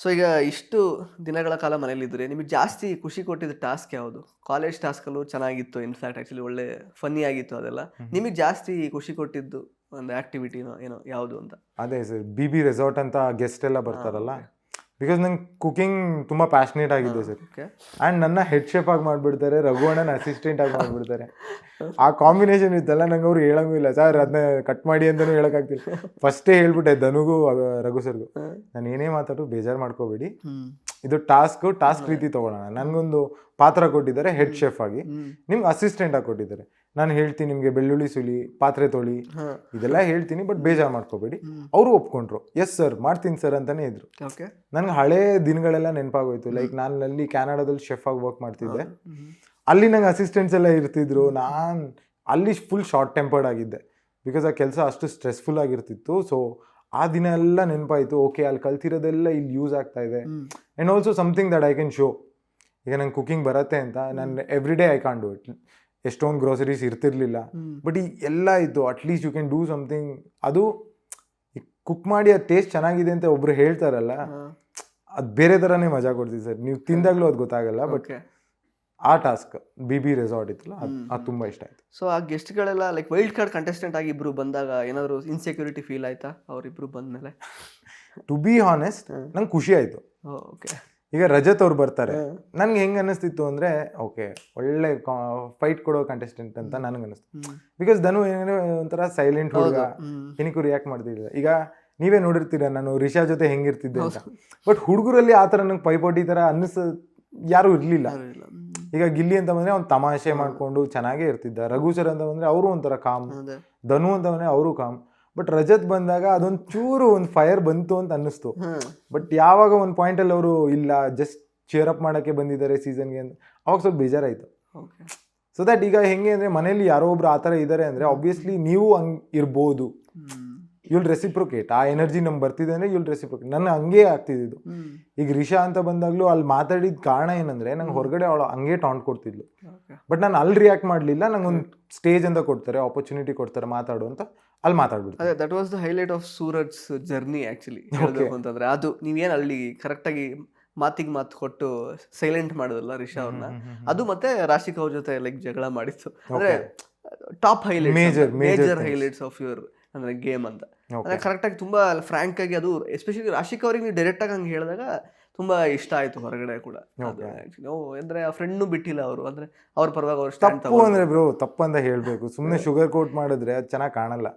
So ಈಗ ಇಷ್ಟು ದಿನಗಳ ಕಾಲ ಮನೇಲಿದ್ದರೆ ನಿಮಗೆ ಜಾಸ್ತಿ ಖುಷಿ ಕೊಟ್ಟಿದ್ದ ಟಾಸ್ಕ್ ಯಾವುದು? ಕಾಲೇಜ್ ಟಾಸ್ಕಲ್ಲೂ ಚೆನ್ನಾಗಿತ್ತು, ಇನ್ಫ್ಯಾಕ್ಟ್ ಆ್ಯಕ್ಚುಲಿ ಒಳ್ಳೆ ಫನ್ನಿ ಆಗಿತ್ತು ಅದೆಲ್ಲ. ನಿಮಗೆ ಜಾಸ್ತಿ ಖುಷಿ ಕೊಟ್ಟಿದ್ದು ಒಂದು ಆ್ಯಕ್ಟಿವಿಟಿನೋ ಏನೋ ಯಾವುದು ಅಂತ? ಅದೇ ಸರ್, BB ರೆಸಾರ್ಟ್ ಅಂತ ಗೆಸ್ಟ್ ಎಲ್ಲ ಬರ್ತಾರಲ್ಲ, ಬಿಕಾಸ್ ನಂಗೆ ಕುಕಿಂಗ್ ತುಂಬ ಪ್ಯಾಷನೇಟ್ ಆಗಿದೆ ಸರ್. ಆ್ಯಂಡ್ ನನ್ನ ಹೆಡ್ ಶೆಫ್ ಆಗಿ ಮಾಡಿಬಿಡ್ತಾರೆ, ರಘು ಅಣ್ಣನ ಅಸಿಸ್ಟೆಂಟ್ ಆಗಿ ಮಾಡಿಬಿಡ್ತಾರೆ. ಆ ಕಾಂಬಿನೇಷನ್ ಇತ್ತಲ್ಲ, ನಂಗೆ ಅವ್ರು ಹೇಳಂಗೂ ಇಲ್ಲ ಸರ್ ಅದನ್ನ ಕಟ್ ಮಾಡಿ ಅಂತಲೂ ಹೇಳೋಕ್ಕಾಗ್ತಿಲ್ಲ. ಫಸ್ಟೇ ಹೇಳ್ಬಿಟ್ಟೆ ಧನುಗೂ ರಘು ಸರ್ಗೂ, ನಾನು ಏನೇ ಮಾತಾಡೋ ಬೇಜಾರು ಮಾಡ್ಕೋಬೇಡಿ, ಇದು ಟಾಸ್ಕ್ ರೀತಿ ತೊಗೊಳ್ಳೋಣ. ನನಗೊಂದು ಪಾತ್ರ ಕೊಟ್ಟಿದ್ದಾರೆ ಹೆಡ್ ಶೆಫ್ ಆಗಿ, ನಿಮ್ಗೆ ಅಸಿಸ್ಟೆಂಟ್ ಆಗಿ ಕೊಟ್ಟಿದ್ದಾರೆ. ನಾನು ಹೇಳ್ತೀನಿ ನಿಮಗೆ ಬೆಳ್ಳುಳ್ಳಿ ಸುಲಿ, ಪಾತ್ರೆ ತೊಳಿ, ಇದೆಲ್ಲ ಹೇಳ್ತೀನಿ, ಬಟ್ ಬೇಜಾರು ಮಾಡ್ಕೋಬೇಡಿ. ಅವರು ಒಪ್ಕೊಂಡ್ರು, ಎಸ್ ಸರ್ ಮಾಡ್ತೀನಿ ಸರ್ ಅಂತಾನೆ ಇದ್ರು. ನನ್ಗೆ ಹಳೇ ದಿನಗಳೆಲ್ಲ ನೆನಪಾಗೋಯ್ತು. ಲೈಕ್ ನಾನು ಅಲ್ಲಿ ಕ್ಯಾನಡಾದಲ್ಲಿ ಶೆಫ್ ಆಗಿ ವರ್ಕ್ ಮಾಡ್ತಿದ್ದೆ, ಅಲ್ಲಿ ನಂಗೆ ಅಸಿಸ್ಟೆಂಟ್ಸ್ ಎಲ್ಲ ಇರ್ತಿದ್ರು. ನಾನು ಅಲ್ಲಿ ಫುಲ್ ಶಾರ್ಟ್ ಟೆಂಪರ್ಡ್ ಆಗಿದ್ದೆ, ಬಿಕಾಸ್ ಆ ಕೆಲಸ ಅಷ್ಟು ಸ್ಟ್ರೆಸ್ಫುಲ್ ಆಗಿರ್ತಿತ್ತು. ಸೊ ಆ ದಿನ ಎಲ್ಲ ನೆನಪಾಯಿತು, ಓಕೆ ಅಲ್ಲಿ ಕಲ್ತಿರೋದೆಲ್ಲ ಇಲ್ಲಿ ಯೂಸ್ ಆಗ್ತಾ ಇದೆ. And also something that I can show. ಈಗ ನಂಗೆ ಕುಕಿಂಗ್ ಬರುತ್ತೆ ಅಂತ ನಾನು every day I can do it. ಎಷ್ಟೊಂದು ಗ್ರೋಸರೀಸ್ ಇರ್ತಿರ್ಲಿಲ್ಲ, ಬಟ್ ಈ ಎಲ್ಲ ಇತ್ತು. At least you can do something. ಅದು ಕುಕ್ ಮಾಡಿ ಅದು ಟೇಸ್ಟ್ ಚೆನ್ನಾಗಿದೆ ಅಂತ ಒಬ್ರು ಹೇಳ್ತಾರಲ್ಲ, ಅದು ಬೇರೆ ಥರನೇ ಮಜಾ ಕೊಡ್ತೀವಿ ಸರ್. ನೀವು ತಿಂದಾಗಲೂ ಅದು ಗೊತ್ತಾಗಲ್ಲ. ಬಟ್ ಆ ಟಾಸ್ಕ್ BB ರೆಸಾರ್ಟ್ ಇತ್ತಲ್ಲ, ಅದು ತುಂಬ ಇಷ್ಟ ಆಯ್ತು. ಸೊ ಆ ಗೆಸ್ಟ್ಗಳೆಲ್ಲ ಲೈಕ್ ವೈಲ್ಡ್ ಕಾರ್ಡ್ ಕಂಟೆಸ್ಟೆಂಟ್ ಆಗಿ ಇಬ್ರು ಬಂದಾಗ ಏನಾದರೂ ಇನ್ಸೆಕ್ಯೂರಿಟಿ ಫೀಲ್ ಆಯ್ತಾ ಅವರಿಬ್ರು ಬಂದಮೇಲೆ? ಟು ಬಿ ಹಾನೆಸ್ಟ್ ನಂಗೆ ಖುಷಿ ಆಯಿತು. ಈಗ ರಜತ್ ಅವ್ರು ಬರ್ತಾರೆ, ನನ್ಗೆ ಹೆಂಗೆ ಅನ್ನಿಸ್ತಿತ್ತು ಅಂದರೆ, ಓಕೆ ಒಳ್ಳೆ ಫೈಟ್ ಕೊಡೋ ಕಂಟೆಸ್ಟೆಂಟ್ ಅಂತ ನನಗೆ ಅನ್ನಿಸ್ತು. ಬಿಕಾಸ್ ಧನು ಏನೇ ಒಂಥರ ಸೈಲೆಂಟ್ ಹುಡುಗ, ಏನಕ್ಕೂ ರಿಯಾಕ್ಟ್ ಮಾಡ್ತಿದ್ದ. ಈಗ ನೀವೇ ನೋಡಿರ್ತೀರ ನಾನು ರಿಷಾ ಜೊತೆ ಹೆಂಗಿರ್ತಿದ್ದೆ ಅಂತ. ಬಟ್ ಹುಡುಗರಲ್ಲಿ ಆ ಥರ ನಂಗೆ ಪೈಪೋಟಿ ಥರ ಯಾರೂ ಇರಲಿಲ್ಲ. ಈಗ ಗಿಲ್ಲಿ ಅಂತ ಬಂದರೆ ಅವ್ನು ತಮಾಷೆ ಮಾಡಿಕೊಂಡು ಚೆನ್ನಾಗೇ ಇರ್ತಿದ್ದ. ರಘು ಸರ್ ಅಂತ ಬಂದರೆ ಅವರು ಒಂಥರ ಕಾಮ್, ಧನು ಅಂತ ಬಂದರೆ ಅವರು ಕಾಮ್. ಬಟ್ ರಜತ್ ಬಂದಾಗ ಅದೊಂದು ಚೂರು ಒಂದು ಫೈರ್ ಬಂತು ಅಂತ ಅನ್ನಿಸ್ತು. ಬಟ್ ಯಾವಾಗ ಒಂದು ಪಾಯಿಂಟಲ್ಲಿ ಅವರು ಇಲ್ಲ ಜಸ್ಟ್ ಚೇರ್ ಅಪ್ ಮಾಡೋಕ್ಕೆ ಬಂದಿದ್ದಾರೆ ಸೀಸನ್ಗೆ ಅಂತ, ಅವಾಗ ಸ್ವಲ್ಪ ಬೇಜಾರಾಯಿತು. ಸೊ ದಟ್ ಈಗ ಹೆಂಗೆ ಅಂದರೆ, ಮನೇಲಿ ಯಾರೋ ಒಬ್ರು ಆ ಥರ ಇದ್ದಾರೆ ಅಂದರೆ ಆಬ್ವಿಯಸ್ಲಿ ನೀವು ಹಂಗೆ ಇರ್ಬೋದು. You'll reciprocate. ಆ ಎನರ್ಜಿ ನಮ್ಗೆ ಬರ್ತಿದೆ ಅಂದರೆ ಯುಲ್ ರೆಸಿಪ್ರೊಕೇಟ್. ನನ್ನ ಹಂಗೆ ಆಗ್ತಿದ್ದು. ಈಗ ರಿಷಾ ಅಂತ ಬಂದಾಗಲೂ ಅಲ್ಲಿ ಮಾತಾಡಿದ ಕಾರಣ ಏನಂದರೆ, ನಂಗೆ ಹೊರಗಡೆ ಅವಳು ಹಂಗೆ ಟಾಂಟ್ ಕೊಡ್ತಿದ್ಲು. ಬಟ್ ನಾನು ಅಲ್ಲಿ ರಿಯಾಕ್ಟ್ ಮಾಡಲಿಲ್ಲ. ನಂಗೊಂದು ಸ್ಟೇಜ್ ಅಂತ ಕೊಡ್ತಾರೆ, ಆಪರ್ಚುನಿಟಿ ಕೊಡ್ತಾರೆ ಮಾತಾಡು ಅಂತ, ಅಲ್ಲಿ ಮಾತಾಡ್ಬಿಡ್ತಾರೆ. ಅದೇ that was the highlight of Suraj's journey actually ಹೇಳಬೇಕು ಅಂತಂದರೆ. ಅದು ನೀವೇನು ಅಲ್ಲಿ ಕರೆಕ್ಟಾಗಿ ಮಾತಿಗೆ ಮಾತು ಕೊಟ್ಟು ಸೈಲೆಂಟ್ ಮಾಡೋದಲ್ಲ ರಿಷಾ ಅವ್ರನ್ನ, ಅದು ಮತ್ತೆ ರಾಶಿಕ್ ಅವ್ರ ಜೊತೆ ಲೈಕ್ ಜಗಳ ಮಾಡಿತ್ತು. ಅಂದರೆ top highlight, major highlights of your ಅಂದರೆ ಗೇಮ್ ಅಂತ. ಅಂದರೆ ಕರೆಕ್ಟಾಗಿ ತುಂಬ ಫ್ರ್ಯಾಂಕ್ ಆಗಿ, ಅದು ಎಸ್ಪೆಷಲಿ ರಾಶಿಕ್ ಅವ್ರಿಗೆ ನೀವು ಡೈರೆಕ್ಟಾಗಿ ಹಂಗೆ ಹೇಳಿದಾಗ ತುಂಬ ಇಷ್ಟ ಆಯಿತು ಹೊರಗಡೆ ಕೂಡ. ಅಂದರೆ ಆ ಫ್ರೆಂಡ್ನು ಬಿಟ್ಟಿಲ್ಲ ಅವರು, ಅಂದರೆ ಅವ್ರ ಪರವಾಗಿ ಅವ್ರು ತಪ್ಪು ಅಂದರೆ ಬ್ರೋ ತಪ್ಪು ಅಂತ ಹೇಳಬೇಕು. ಸುಮ್ಮನೆ ಶುಗರ್ ಕೋಟ್ ಮಾಡಿದ್ರೆ ಅದು ಚೆನ್ನಾಗಿ ಕಾಣಲ್ಲ.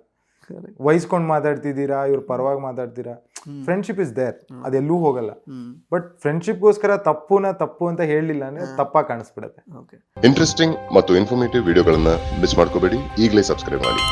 ವಹಿಸ್ಕೊಂಡು ಮಾತಾಡ್ತಿದ್ದೀರಾ, ಇವ್ರ ಪರವಾಗಿ ಮಾತಾಡ್ತೀರಾ, ಫ್ರೆಂಡ್ಶಿಪ್ ಇಸ್ ದೇರ್, ಅದೆಲ್ಲೂ ಹೋಗಲ್ಲ. ಬಟ್ ಫ್ರೆಂಡ್ಶಿಪ್ಗೋಸ್ಕರ ತಪ್ಪು ಅಂತ ಹೇಳಲಿಲ್ಲ ಅಂದ್ರೆ ತಪ್ಪಾಗಿ ಕಾಣಿಸ್ಬಿಡುತ್ತೆ. ಇಂಟ್ರೆಸ್ಟಿಂಗ್ ಮತ್ತು ಇನ್ಫಾರ್ಮೇಟಿವ್ ವಿಡಿಯೋಗಳನ್ನ ಮಿಸ್ ಮಾಡ್ಕೋಬೇಡಿ, ಈಗಲೇ ಸಬ್ಸ್ಕ್ರೈಬ್ ಮಾಡಿ.